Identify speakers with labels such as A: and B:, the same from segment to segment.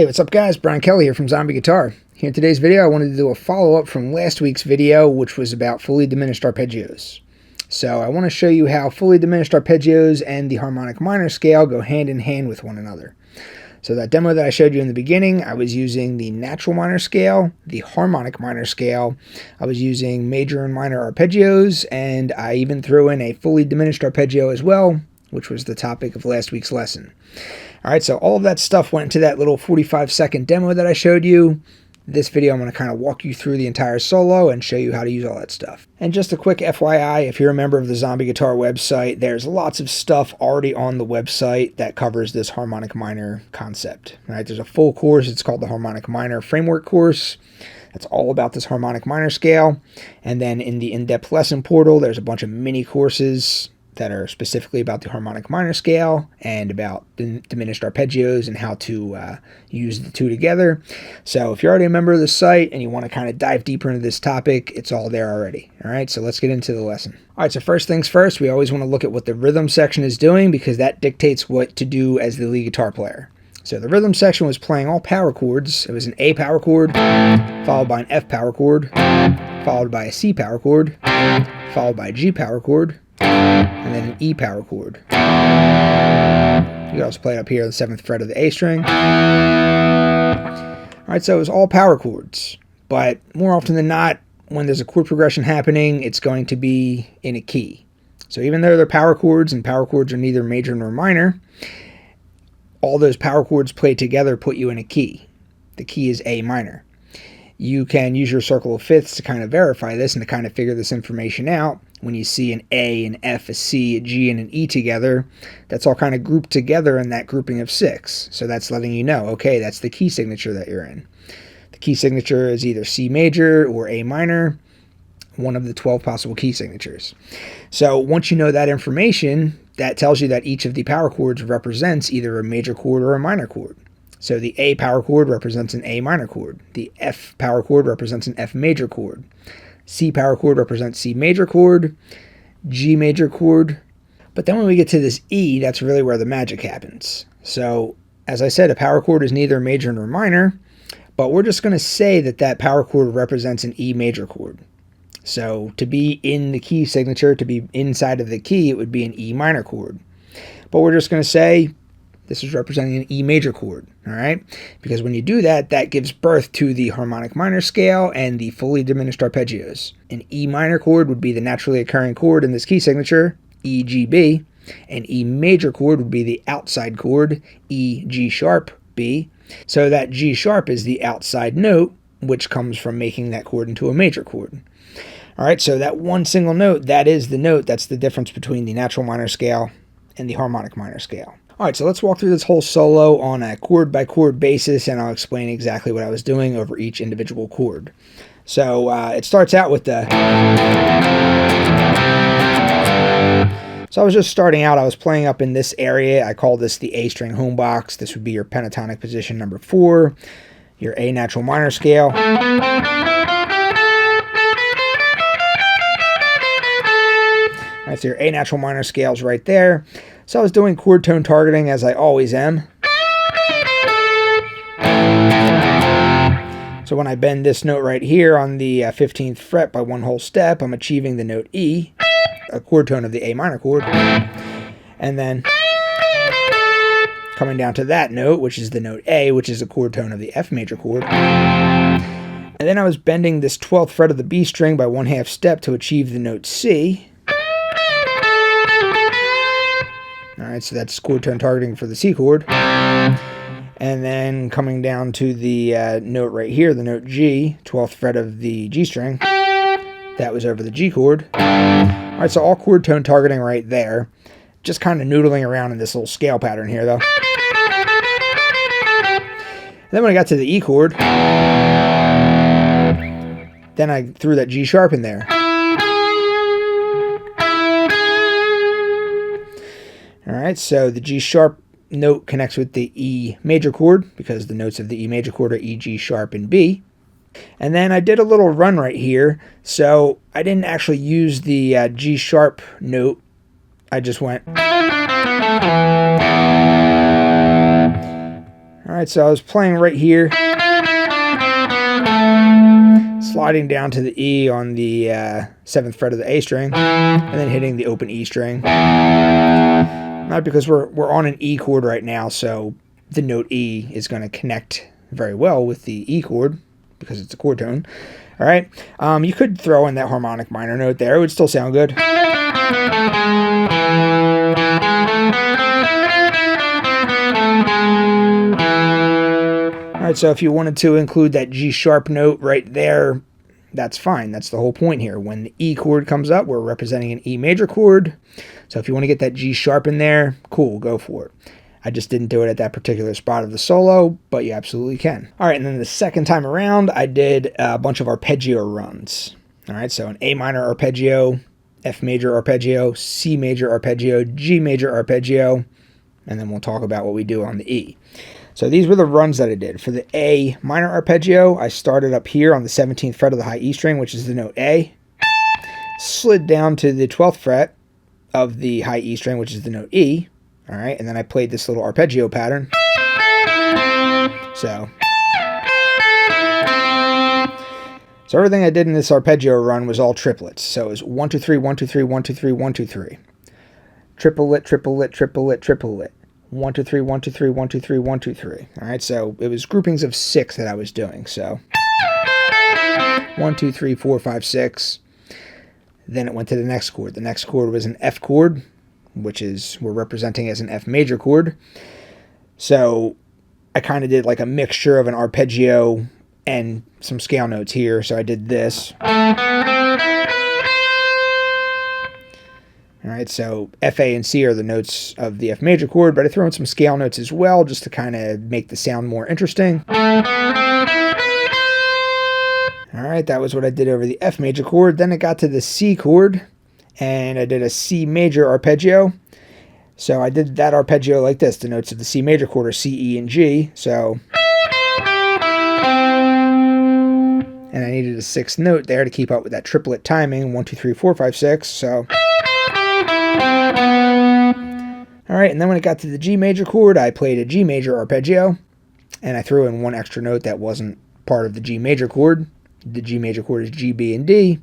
A: what's up guys? Brian Kelly here from Zombie Guitar. Here in today's video I wanted to do a follow-up from last week's video, which was about fully diminished arpeggios. So I want to show you how fully diminished arpeggios and the harmonic minor scale go hand in hand with one another. So that demo that I showed you in the beginning, I was using the natural minor scale, the harmonic minor scale, I was using major and minor arpeggios, and I even threw in a fully diminished arpeggio as well, which was the topic of last week's lesson. Alright, so all of that stuff went into that little 45-second demo that I showed you. This video I'm going to kind of walk you through the entire solo and show you how to use all that stuff. And just a quick FYI, if you're a member of the Zombie Guitar website, there's lots of stuff already on the website that covers this harmonic minor concept. Alright, there's a full course, it's called the Harmonic Minor Framework course. That's all about this harmonic minor scale. And then in the in-depth lesson portal, there's a bunch of mini courses that are specifically about the harmonic minor scale and about diminished arpeggios and how to use the two together. So if you're already a member of the site and you want to kind of dive deeper into this topic, it's all there already. All right, so let's get into the lesson. All right, so first things first, we always want to look at what the rhythm section is doing because that dictates what to do as the lead guitar player. So the rhythm section was playing all power chords. It was an A power chord, followed by an F power chord, followed by a C power chord, followed by a G power chord, and then an E power chord. You can also play it up here on the 7th fret of the A string. Alright, so it was all power chords, but more often than not, when there's a chord progression happening, it's going to be in a key. So even though they're power chords, and power chords are neither major nor minor, all those power chords played together put you in a key. The key is A minor. You can use your circle of fifths to kind of verify this and to kind of figure this information out. When you see an A, an F, a C, a G, and an E together, that's all kind of grouped together in that grouping of 6. So that's letting you know, okay, that's the key signature that you're in. The key signature is either C major or A minor, one of the 12 possible key signatures. So once you know that information, that tells you that each of the power chords represents either a major chord or a minor chord. So the A power chord represents an A minor chord. The F power chord represents an F major chord. C power chord represents C major chord, G major chord. But then when we get to this E, that's really where the magic happens. So, as I said, a power chord is neither major nor minor, but we're just going to say that that power chord represents an E major chord. So, to be in the key signature, to be inside of the key, it would be an E minor chord. But we're just going to say this is representing an E major chord, all right? Because when you do that, that gives birth to the harmonic minor scale and the fully diminished arpeggios. An E minor chord would be the naturally occurring chord in this key signature, E, G, B. An E major chord would be the outside chord, E, G sharp, B. So that G sharp is the outside note, which comes from making that chord into a major chord. All right, so that one single note, that is the note. That's the difference between the natural minor scale and the harmonic minor scale. Alright, so let's walk through this whole solo on a chord-by-chord basis, and I'll explain exactly what I was doing over each individual chord. So it starts out with the... So I was just starting out, I was playing up in this area. I call this the A string home box. This would be your pentatonic position number 4, your A natural minor scale. Alright, so your A natural minor scale is right there. So I was doing chord tone targeting as I always am. So when I bend this note right here on the 15th fret by 1 whole step, I'm achieving the note E, a chord tone of the A minor chord. And then coming down to that note, which is the note A, which is a chord tone of the F major chord. And then I was bending this 12th fret of the B string by 1/2 step to achieve the note C. Alright, so that's chord tone targeting for the C chord. And then coming down to the note right here, the note G, 12th fret of the G string. That was over the G chord. Alright, so all chord tone targeting right there. Just kind of noodling around in this little scale pattern here, though. And then when I got to the E chord, then I threw that G sharp in there. Alright, so the G sharp note connects with the E major chord because the notes of the E major chord are E, G sharp, and B. And then I did a little run right here, so I didn't actually use the G sharp note. I just went. All right, so I was playing right here, sliding down to the E on the 7th fret of the A string, and then hitting the open E string. Not because we're on an E chord right now, so the note E is going to connect very well with the E chord because it's a chord tone. All right, you could throw in that harmonic minor note there; it would still sound good. All right, so if you wanted to include that G sharp note right there, that's fine. That's the whole point here. When the E chord comes up, we're representing an E major chord. So if you want to get that G sharp in there, cool, go for it. I just didn't do it at that particular spot of the solo, but you absolutely can. All right, and then the second time around, I did a bunch of arpeggio runs. All right, so an A minor arpeggio, F major arpeggio, C major arpeggio, G major arpeggio, and then we'll talk about what we do on the E. So these were the runs that I did. For the A minor arpeggio, I started up here on the 17th fret of the high E string, which is the note A, slid down to the 12th fret of the high E string, which is the note E. All right, and then I played this little arpeggio pattern. So everything I did in this arpeggio run was all triplets. So it was 1 2 3 1 2 3 1 2 3 1 2 3. Triplet, triplet, triplet, triplet. 1 2 3 1 2 3 1 2 3 1 2 3. All right, so it was groupings of 6 that I was doing. So 1 2 3 4 5 6. Then it went to the next chord. The next chord was an F chord, which is we're representing as an F major chord. So I kind of did like a mixture of an arpeggio and some scale notes here. So I did this. All right, so F, A, and C are the notes of the F major chord, but I throw in some scale notes as well just to kind of make the sound more interesting. All right, that was what I did over the F major chord. Then it got to the C chord, and I did a C major arpeggio. So I did that arpeggio like this. The notes of the C major chord are C, E, and G. So, and I needed a 6th note there to keep up with that triplet timing, 1 2 3 4 5 6. So, all right, and then when it got to the G major chord, I played a G major arpeggio, and I threw in one extra note that wasn't part of the G major chord. The G major chord is G, B, and D,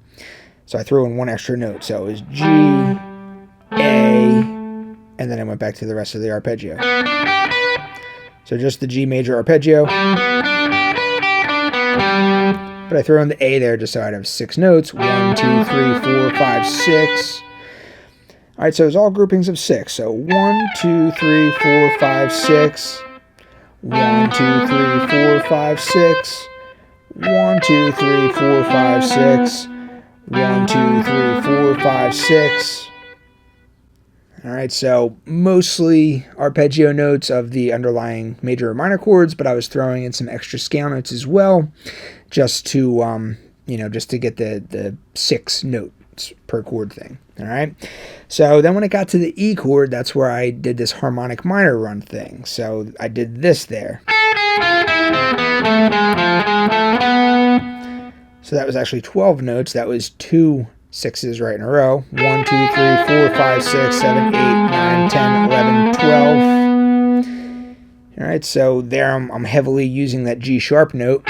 A: so I threw in one extra note. So it was G, A, and then I went back to the rest of the arpeggio. So just the G major arpeggio, but I threw in the A there just so I'd have 6 notes. 1 2 3 4 5 6. All right, so it's all groupings of 6. So 1 2 3 4 5 6. 1 2 3 4 5 6. 1 2 3 4 5 6. 1 2 3 4 5 6. All right, so mostly arpeggio notes of the underlying major or minor chords, but I was throwing in some extra scale notes as well, just to just to get the 6 notes per chord thing. All right, so then when it got to the E chord, that's where I did this harmonic minor run thing. So I did this there. So that was actually 12 notes. That was 2 6s right in a row. 1 2 3 4 5 6 7 8 9 10 11 12. All right, so there I'm heavily using that G sharp note.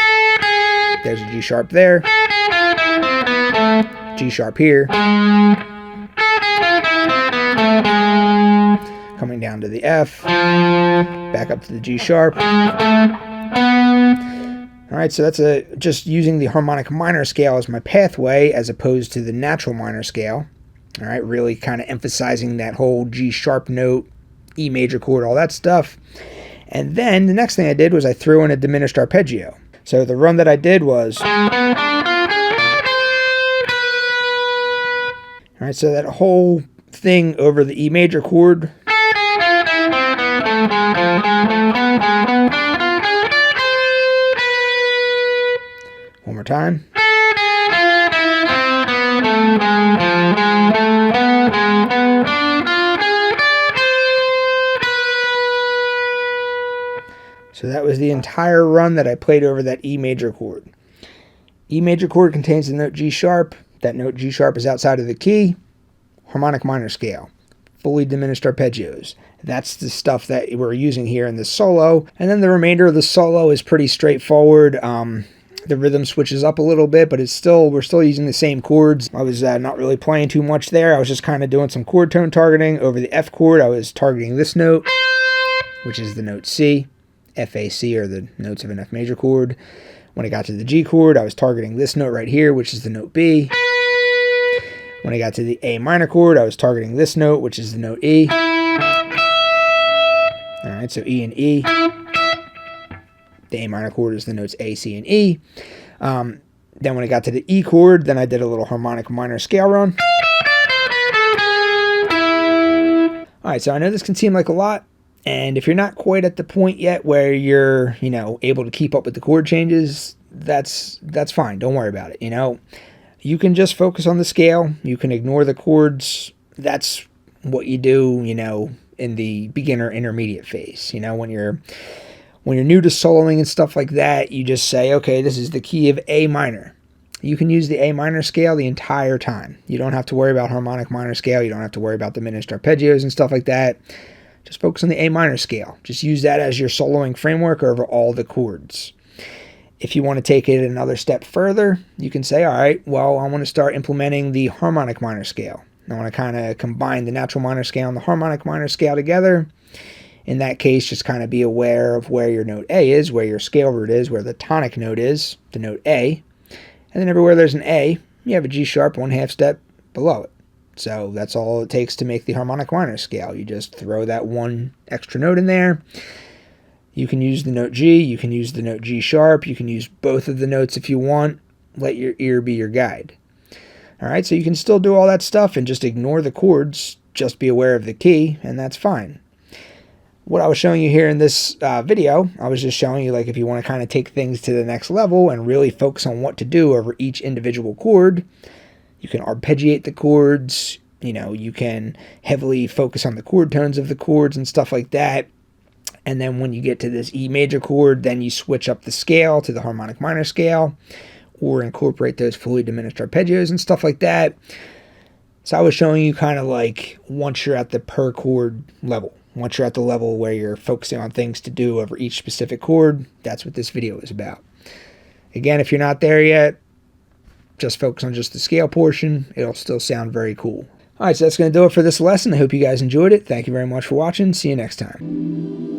A: There's a G sharp there. G sharp here. Coming down to the F. Back up to the G sharp. All right, so that's just using the harmonic minor scale as my pathway as opposed to the natural minor scale. All right, really kind of emphasizing that whole G sharp note, E major chord, all that stuff. And then the next thing I did was I threw in a diminished arpeggio. So the run that I did was... All right, so that whole thing over the E major chord... One more time. So that was the entire run that I played over that E major chord. E major chord contains the note G sharp. That note G sharp is outside of the key. Harmonic minor scale. fully diminished arpeggios. That's the stuff that we're using here in this solo. And then the remainder of the solo is pretty straightforward. The rhythm switches up a little bit, but we're still using the same chords. I was not really playing too much there. I was just kind of doing some chord tone targeting. Over the F chord, I was targeting this note, which is the note C. F, A, C are the notes of an F major chord. When I got to the G chord, I was targeting this note right here, which is the note B. When I got to the A minor chord, I was targeting this note, which is the note E. All right, so E and E. The A minor chord is the notes A, C, and E. Then when I got to the E chord, then I did a little harmonic minor scale run. All right, so I know this can seem like a lot, and if you're not quite at the point yet where you're, able to keep up with the chord changes, that's fine. Don't worry about it. You can just focus on the scale. You can ignore the chords. That's what you do, in the beginner intermediate phase. When you're new to soloing and stuff like that, you just say, okay, this is the key of A minor. You can use the A minor scale the entire time. You don't have to worry about harmonic minor scale. You don't have to worry about diminished arpeggios and stuff like that. Just focus on the A minor scale. Just use that as your soloing framework over all the chords. If you want to take it another step further, you can say, all right, well, I want to start implementing the harmonic minor scale. I want to kind of combine the natural minor scale and the harmonic minor scale together. In that case, just kind of be aware of where your note A is, where your scale root is, where the tonic note is, the note A. And then everywhere there's an A, you have a G sharp 1/2 step below it. So that's all it takes to make the harmonic minor scale. You just throw that one extra note in there. You can use the note G, you can use the note G sharp, you can use both of the notes if you want. Let your ear be your guide. All right, so you can still do all that stuff and just ignore the chords. Just be aware of the key, and that's fine. What I was showing you here in this video, I was just showing you, like, if you want to kind of take things to the next level and really focus on what to do over each individual chord, you can arpeggiate the chords, you can heavily focus on the chord tones of the chords and stuff like that. And then when you get to this E major chord, then you switch up the scale to the harmonic minor scale or incorporate those fully diminished arpeggios and stuff like that. So I was showing you kind of like once you're at the per chord level. Once you're at the level where you're focusing on things to do over each specific chord, that's what this video is about. Again, if you're not there yet, just focus on just the scale portion. It'll still sound very cool. All right, so that's going to do it for this lesson. I hope you guys enjoyed it. Thank you very much for watching. See you next time.